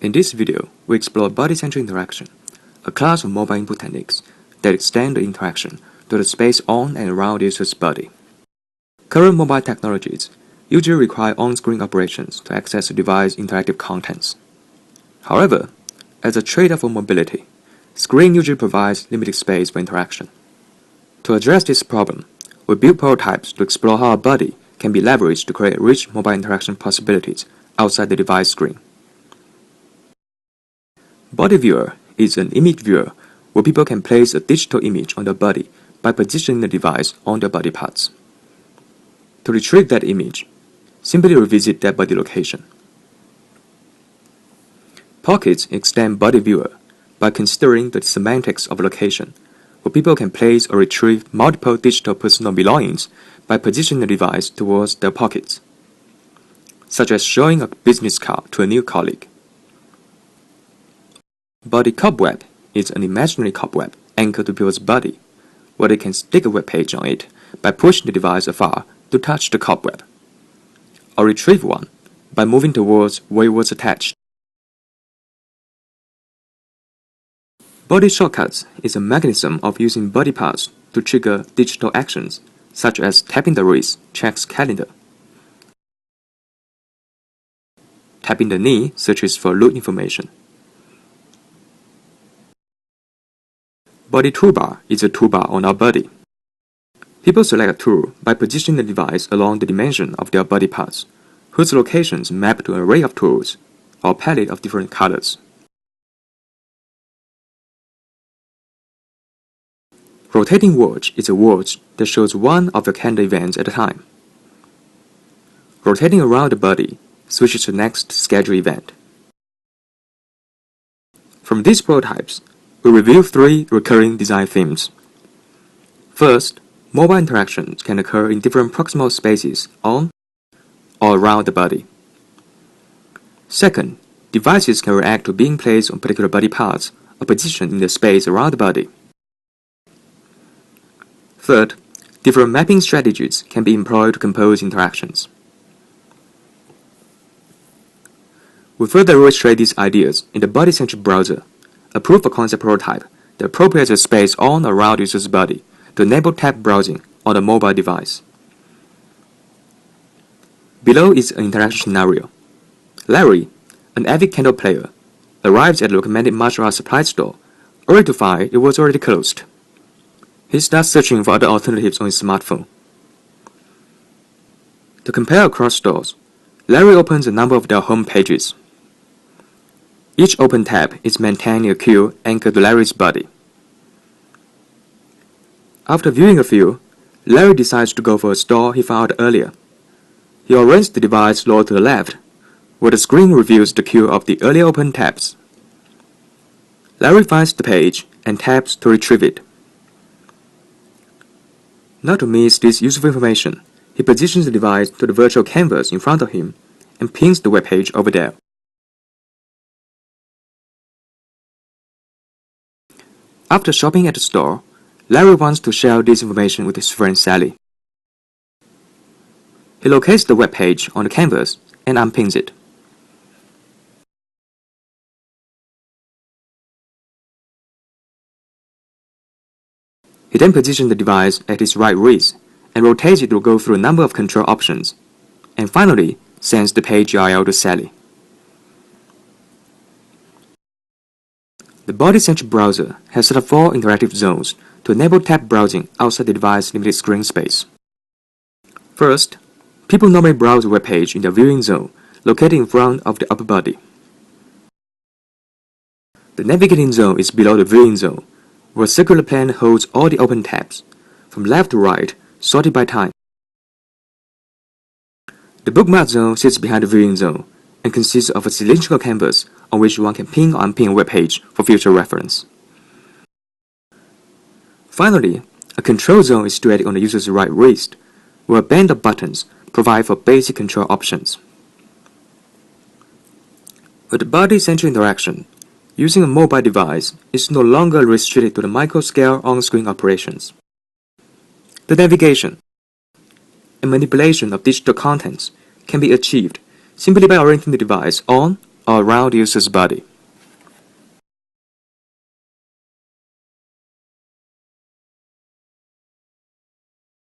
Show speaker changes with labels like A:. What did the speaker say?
A: In this video, we explore body-centric interaction, a class of mobile input techniques that extend the interaction to the space on and around the user's body. Current mobile technologies usually require on-screen operations to access the device's interactive contents. However, as a trade-off for mobility, screen usually provides limited space for interaction. To address this problem, we build prototypes to explore how our body can be leveraged to create rich mobile interaction possibilities outside the device screen. Body viewer is an image viewer where people can place a digital image on their body by positioning the device on their body parts. To retrieve that image, simply revisit that body location. Pockets extend body viewer by considering the semantics of location, where people can place or retrieve multiple digital personal belongings by positioning the device towards their pockets, such as showing a business card to a new colleague. Body cobweb is an imaginary cobweb anchored to people's body, where they can stick a web page on it by pushing the device afar to touch the cobweb, or retrieve one by moving towards where it was attached. Body shortcuts is a mechanism of using body parts to trigger digital actions, such as tapping the wrist checks calendar. Tapping the knee searches for loot information. Body toolbar is a toolbar on our body. People select a tool by positioning the device along the dimension of their body parts, whose locations map to an array of tools or palette of different colors. Rotating watch is a watch that shows one of your calendar events at a time. Rotating around the body switches to the next scheduled event. From these prototypes, we review three recurring design themes. First, mobile interactions can occur in different proximal spaces on or around the body. Second, devices can react to being placed on particular body parts or positioned in the space around the body. Third, different mapping strategies can be employed to compose interactions. We further illustrate these ideas in the BodyCentric browser, a proof-of-concept prototype that appropriates a space on or around the user's body to enable tap browsing on a mobile device. Below is an interaction scenario. Larry, an avid candle player, arrives at a recommended martial arts supply store, only to find it was already closed. He starts searching for other alternatives on his smartphone. To compare across stores, Larry opens a number of their home pages. Each open tab is maintained in a queue anchored to Larry's body. After viewing a few, Larry decides to go for a store he found earlier. He orients the device lower to the left, where the screen reveals the queue of the earlier open tabs. Larry finds the page and taps to retrieve it. Not to miss this useful information, he positions the device to the virtual canvas in front of him and pins the web page over there. After shopping at the store, Larry wants to share this information with his friend Sally. He locates the web page on the canvas and unpins it. He then positions the device at his right wrist and rotates it to go through a number of control options, and finally sends the page URL to Sally. The BodyCentric browser has set up 4 interactive zones to enable tap browsing outside the device's limited screen space. First, people normally browse a web page in their viewing zone located in front of the upper body. The navigating zone is below the viewing zone, where a circular plane holds all the open tabs, from left to right, sorted by time. The bookmark zone sits behind the viewing zone and consists of a cylindrical canvas on which one can pin or unpin a web page for future reference. Finally, a control zone is situated on the user's right wrist, where a band of buttons provide for basic control options. With body-centric interaction, using a mobile device is no longer restricted to the micro-scale on-screen operations. The navigation and manipulation of digital contents can be achieved simply by orienting the device on or around user's body.